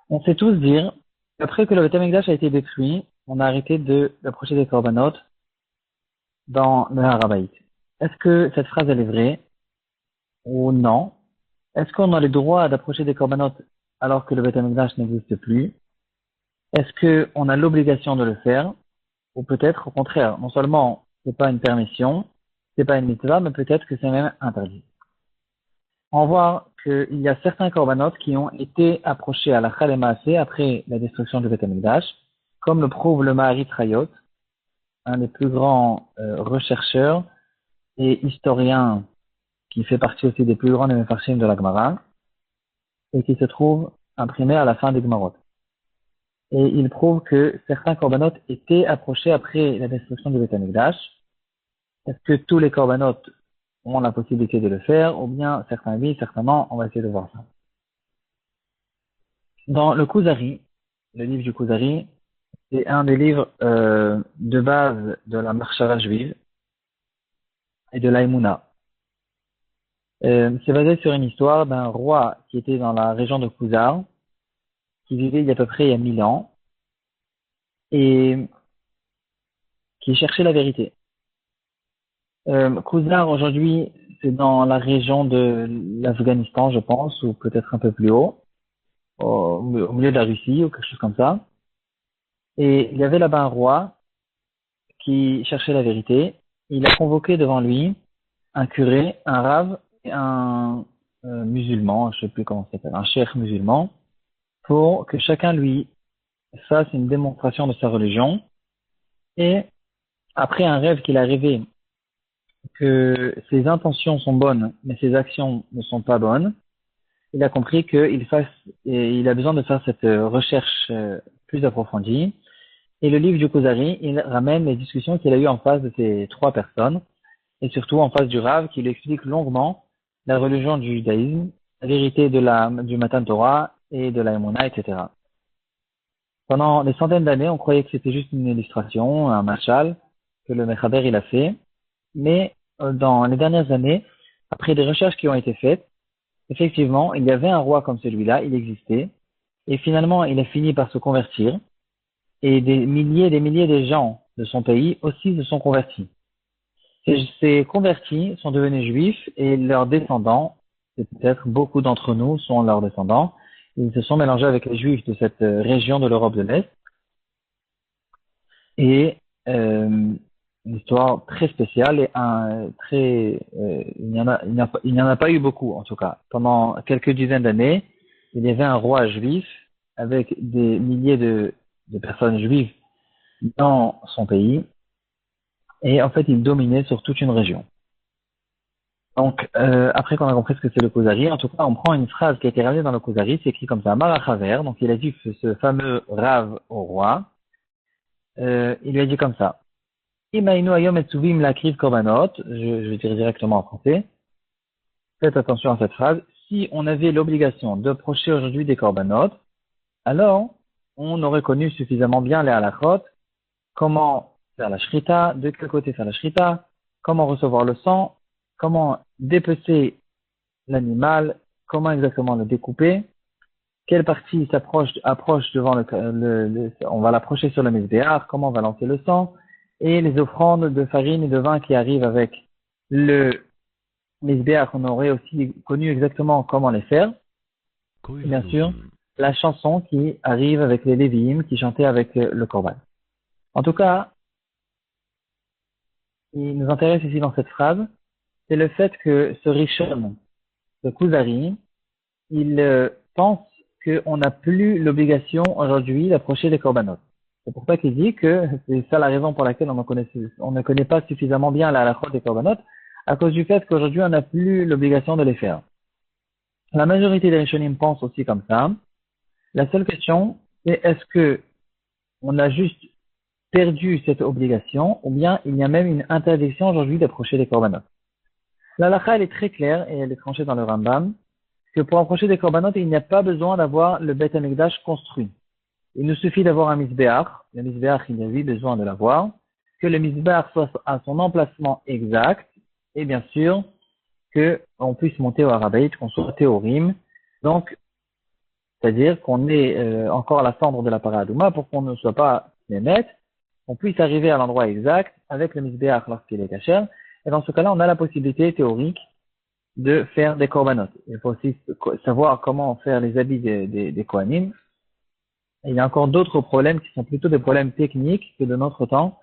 On sait tous dire qu'après que le Beth Amikdash a été détruit, on a arrêté d'approcher des korbanot dans le Harabaït. Est-ce que cette phrase elle est vraie ou non? Est-ce qu'on a le droit d'approcher des korbanot alors que le Beth Amikdash n'existe plus? Est-ce qu'on a l'obligation de le faire? Ou peut-être au contraire, non seulement c'est pas une permission, c'est pas une mitzvah, mais peut-être que c'est même interdit. On voit qu'il y a certains korbanot qui ont été approchés à la Chalemaasé après la destruction du Beth Amikdash, comme le prouve le Maharit Rayot, un des plus grands rechercheurs et historiens qui fait partie aussi des plus grands des Mefarshim de la Gemara, et qui se trouve imprimé à la fin des Gemarot. Et il prouve que certains korbanot étaient approchés après la destruction du Beth Amikdash. Est-ce que tous les korbanot ont la possibilité de le faire, ou bien certains oui, certains non? On va essayer de voir ça. Dans le Kuzari, le livre du Kuzari, c'est un des livres de base de la Marshara juive et de l'Aïmouna. C'est basé sur une histoire d'un roi qui était dans la région de Khuzar, qui vivait il y a à peu près il y a 1000 ans, et qui cherchait la vérité. Khuzar, aujourd'hui, c'est dans la région de l'Afghanistan, je pense, ou peut-être un peu plus haut, au milieu de la Russie, ou quelque chose comme ça. Et il y avait là-bas un roi qui cherchait la vérité. Il a convoqué devant lui un curé, un rave et un musulman, je sais plus comment ça s'appelle, un cheikh musulman, pour que chacun lui fasse une démonstration de sa religion. Et après un rêve qu'il a rêvé, que ses intentions sont bonnes, mais ses actions ne sont pas bonnes, il a compris il a besoin de faire cette recherche plus approfondie. Et le livre du Kuzari, il ramène les discussions qu'il a eues en face de ces trois personnes, et surtout en face du Rav, qui lui explique longuement la religion du judaïsme, la vérité du Matan Torah et de la Emunah, etc. Pendant des centaines d'années, on croyait que c'était juste une illustration, un mashal, que le Mechaber il a fait, mais dans les dernières années, après des recherches qui ont été faites, effectivement, il y avait un roi comme celui-là, il existait, et finalement, il a fini par se convertir, et des milliers de gens de son pays aussi se sont convertis. Ces convertis sont devenus juifs et leurs descendants, et peut-être beaucoup d'entre nous sont leurs descendants, ils se sont mélangés avec les juifs de cette région de l'Europe de l'Est. Et une histoire très spéciale et il n'y en a pas eu beaucoup en tout cas. Pendant quelques dizaines d'années, il y avait un roi juif avec des milliers de personnes juives dans son pays et en fait il dominait sur toute une région. Donc après qu'on a compris ce que c'est le Kuzari, en tout cas on prend une phrase qui a été ramenée dans le Kuzari, c'est écrit comme ça, Marachaver, donc il a dit ce fameux rave au roi, il lui a dit comme ça. Imainu ayom etzuvim lakriv korbanot, je vais dire directement en français. Faites attention à cette phrase. Si on avait l'obligation d'approcher aujourd'hui des korbanot, alors on aurait connu suffisamment bien les halachot, comment faire la shrita, de quel côté faire la shrita, comment recevoir le sang, comment dépecer l'animal, comment exactement le découper, quelle partie approche devant on va l'approcher sur le misbéar, comment on va lancer le sang, et les offrandes de farine et de vin qui arrivent avec le misbéar, on aurait aussi connu exactement comment les faire. Et bien sûr, la chanson qui arrive avec les Lévi'im qui chantaient avec le Korban. En tout cas, ce qui nous intéresse ici dans cette phrase, c'est le fait que ce Rishon, ce Kuzari, il pense qu'on n'a plus l'obligation aujourd'hui d'approcher les korbanot. C'est pour ça qu'il dit que c'est ça la raison pour laquelle on ne connaît pas suffisamment bien la halachot des korbanot, à cause du fait qu'aujourd'hui on n'a plus l'obligation de les faire. La majorité des Rishonim pensent aussi comme ça. La seule question, c'est est-ce que on a juste perdu cette obligation, ou bien il y a même une interdiction aujourd'hui d'approcher les korbanot. La halakha, elle est très claire, et elle est tranchée dans le Rambam, que pour approcher des korbanot, il n'y a pas besoin d'avoir le Beth Amikdash construit. Il nous suffit d'avoir un misbéach. Le misbéach, il y a oui besoin de l'avoir. Que le misbéach soit à son emplacement exact. Et bien sûr, qu'on puisse monter au Arabait, qu'on soit théorim. Donc, C'est-à-dire qu'on ait encore la cendre de la paradouma pour qu'on ne soit pas német, on puisse arriver à l'endroit exact avec le misbéach lorsqu'il est caché. Et dans ce cas-là, on a la possibilité théorique de faire des korbanot. Il faut aussi savoir comment faire les habits des kohanim. Et il y a encore d'autres problèmes qui sont plutôt des problèmes techniques que de notre temps.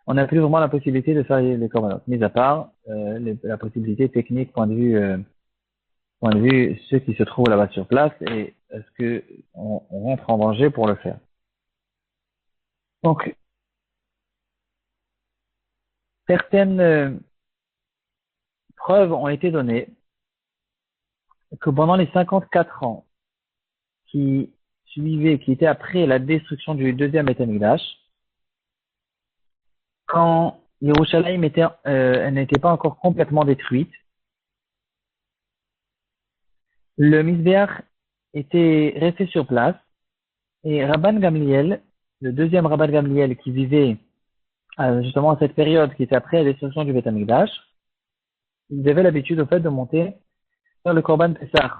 On n'a plus vraiment la possibilité de faire les korbanot, mis à part la possibilité technique point de vue ceux qui se trouvent là-bas sur place et est-ce que on rentre en danger pour le faire. Donc, certaines preuves ont été données que pendant les 54 ans qui suivaient, qui étaient après la destruction du deuxième Beth Amikdash, quand Yerushalayim elle n'était pas encore complètement détruite, le Misbéach était resté sur place et Rabban Gamliel, le deuxième Rabban Gamliel qui vivait justement à cette période qui était après la destruction du Beth Amikdash, ils avaient l'habitude au fait de monter sur le Korban Pessah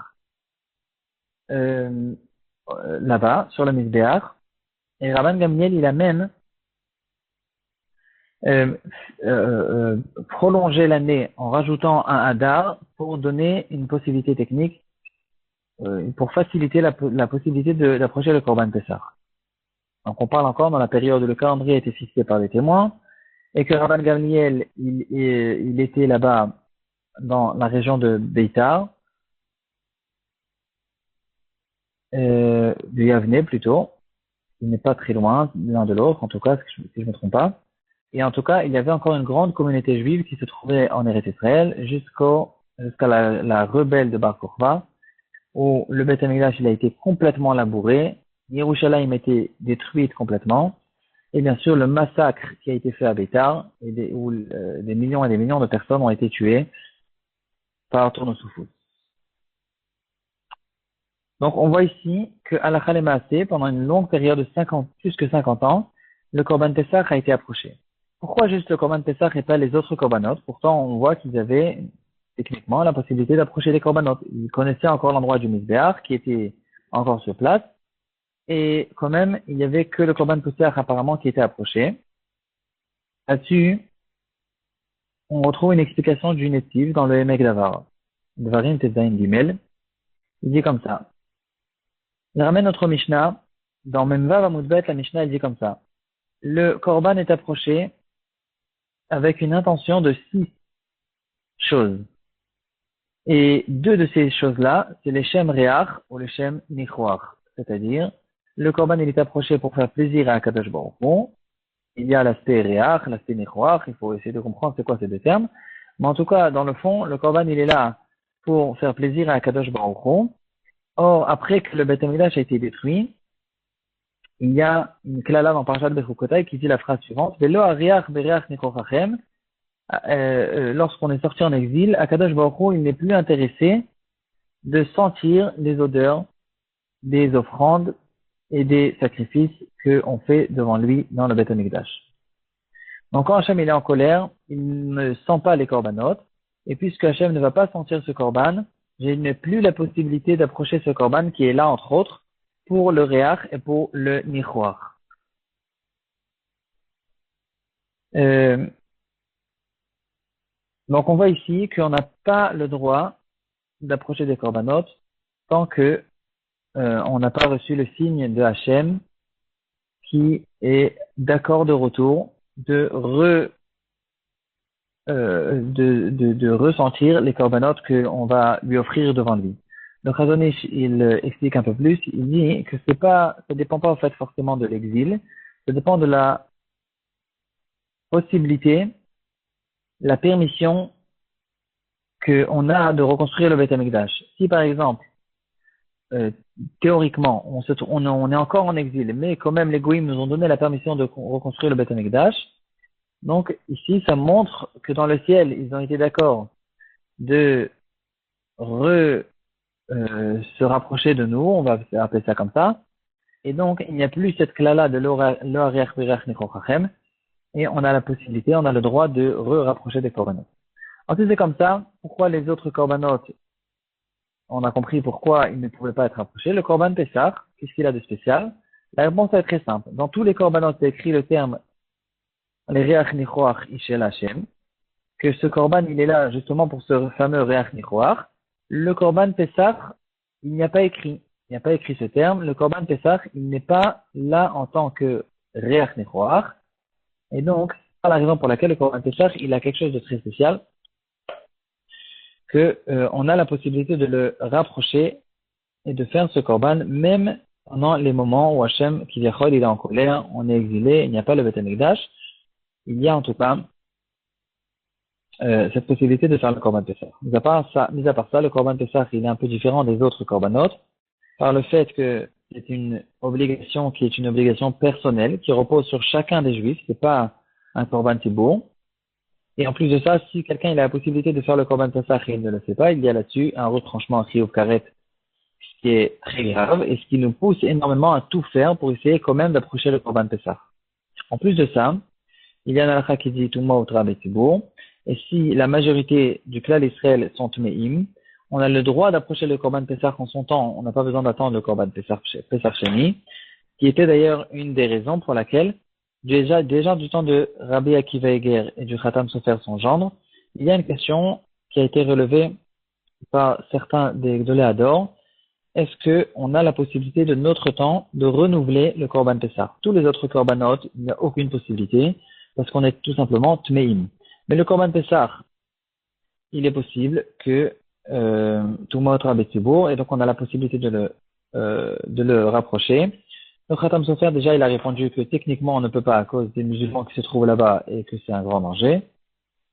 là-bas, sur le Misbéach. Et Rabban Gamliel, il a même prolongé l'année en rajoutant un Hadar pour donner une possibilité technique, pour faciliter la possibilité d'approcher le Korban Pessah. Donc on parle encore dans la période où le calendrier a été fixé par des témoins et que Rabban Gamliel, il était là-bas dans la région de Beitar, du Yavne plutôt. Il n'est pas très loin l'un de l'autre, en tout cas, si je me trompe pas. Et en tout cas, il y avait encore une grande communauté juive qui se trouvait en Eretz Israël jusqu'à la rebelle de Bar Kokhba, où le Beth Amikdash il a été complètement labouré, Yerushalayim a été détruite complètement, et bien sûr le massacre qui a été fait à Beitar, où des millions et des millions de personnes ont été tuées par Tournesoufou. Donc, on voit ici que Halakha le Maaseh, pendant une longue période de plus que 50 ans, le Korban Pessah a été approché. Pourquoi juste le Korban Pessah et pas les autres Korbanot? Pourtant, on voit qu'ils avaient, techniquement, la possibilité d'approcher les Korbanot. Ils connaissaient encore l'endroit du Misbéach, qui était encore sur place. Et quand même, il n'y avait que le Korban Pessah, apparemment, qui était approché. Là-dessus, on retrouve une explication du Nettiv dans le Emek Davar. Dvarim Tetzain Gimel. Il dit comme ça. Il ramène notre Mishnah, dans Memvav Amudbet, la Mishnah, elle dit comme ça. Le Korban est approché avec une intention de 6 choses. Et 2 de ces choses-là, c'est les Shem Reach ou les Shem Nichouach. C'est-à-dire, le Korban, il est approché pour faire plaisir à Kadosh Baruch Hu. Il y a l'aspect Reach, l'aspect Nichouach. Il faut essayer de comprendre c'est quoi ces deux termes. Mais en tout cas, dans le fond, le Korban, il est là pour faire plaisir à Kadosh Baruch Hu. Or, après que le Beth Amikdash a été détruit, il y a une klala dans Parashat Bechukotai qui dit la phrase suivante: Velo ariach bereach nichorachem. Lorsqu'on est sorti en exil, Akadosh Baruch Hu, il n'est plus intéressé de sentir les odeurs des offrandes et des sacrifices qu'on fait devant lui dans le Beth Amikdash. Donc quand Hachem il est en colère, il ne sent pas les korbanot, et puisque Hachem ne va pas sentir ce korban, je n'ai plus la possibilité d'approcher ce korban qui est là, entre autres, pour le Reach et pour le Nichouach. Donc on voit ici qu'on n'a pas le droit d'approcher des korbanot tant que on n'a pas reçu le signe de Hachem qui est d'accord de retour de ressentir les korbanot qu'on va lui offrir devant lui. Le Chazon Ish, il explique un peu plus, il dit que ça dépend pas en fait forcément de l'exil, ça dépend de la possibilité, la permission qu'on a de reconstruire le Beth Amikdash. Si par exemple, théoriquement, on est encore en exil, mais quand même les Goïms nous ont donné la permission de reconstruire le Beth Amikdash, donc ici ça montre que dans le ciel, ils ont été d'accord de se rapprocher de nous, on va appeler ça comme ça, et donc il n'y a plus cette klala de l'oriach virach nichochem, et on a la possibilité, on a le droit de rapprocher des korbanot. Ensuite c'est comme ça, pourquoi les autres korbanot on a compris pourquoi il ne pouvait pas être approché. Le Korban Pessah, qu'est-ce qu'il a de spécial? La réponse est très simple. Dans tous les Korbanot, c'est écrit le terme les Reach Nichoach Ishel Hashem, que ce Korban, il est là justement pour ce fameux Reach Nichoach. Le Korban Pessah, il n'y a pas écrit. Il n'y a pas écrit ce terme. Le Korban Pessah, il n'est pas là en tant que Reach Nichoach. Et donc, c'est la raison pour laquelle le Korban Pessah, il a quelque chose de très spécial, que on a la possibilité de le rapprocher et de faire ce Korban même pendant les moments où Hachem, il est en colère, on est exilé, il n'y a pas le Beth Amikdash. Il y a en tout cas cette possibilité de faire le Korban Pessah. Mis à part ça, le Korban Pessah, il est un peu différent des autres Korbanot par le fait que c'est une obligation qui est une obligation personnelle qui repose sur chacun des Juifs. C'est pas un Korban Tibour. Et en plus de ça, si quelqu'un il a la possibilité de faire le Korban Pessah et il ne le fait pas, il y a là-dessus un retranchement Chiyuv Karet, ce qui est très grave et ce qui nous pousse énormément à tout faire pour essayer quand même d'approcher le Korban Pessah. En plus de ça, il y a un halakha qui dit Touma ou Trab et Tibour. Et si la majorité du clan Israël sont Tmeim, on a le droit d'approcher le Korban Pessah en son temps. On n'a pas besoin d'attendre le Korban Pessah Sheni, qui était d'ailleurs une des raisons pour laquelle, déjà du temps de Rabbi Akiva Eger et du Khatam Sofer son gendre, il y a une question qui a été relevée par certains des Gdoléador. Est-ce que on a la possibilité de notre temps de renouveler le Korban Pessah? Tous les autres Korbanot, il n'y a aucune possibilité, parce qu'on est tout simplement Tmeim. Mais le Korban Pessah, il est possible que tout le Rabbi Tzibour, et donc on a la possibilité de le rapprocher. Le Khatam Sofer, déjà, il a répondu que techniquement, on ne peut pas à cause des musulmans qui se trouvent là-bas et que c'est un grand danger.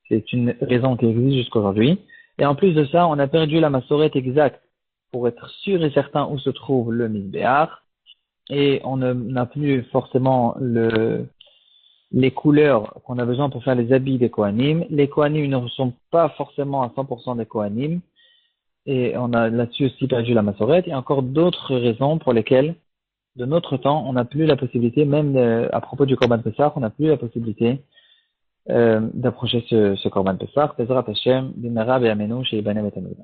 C'est une raison qui existe jusqu'aujourd'hui. Et en plus de ça, on a perdu la massorette exacte pour être sûr et certain où se trouve le Mizbeach. Et on n'a plus forcément les couleurs qu'on a besoin pour faire les habits des Kohanim. Les Kohanim ne sont pas forcément à 100% des Kohanim. Et on a là-dessus aussi perdu la massorette. Et encore d'autres raisons pour lesquelles de notre temps, on n'a plus la possibilité, même à propos du Korban Pessah, on n'a plus la possibilité d'approcher ce Korban Pessah. Bezrat Hashem, Bimera Be'amenu, Sheibanem et Amenu.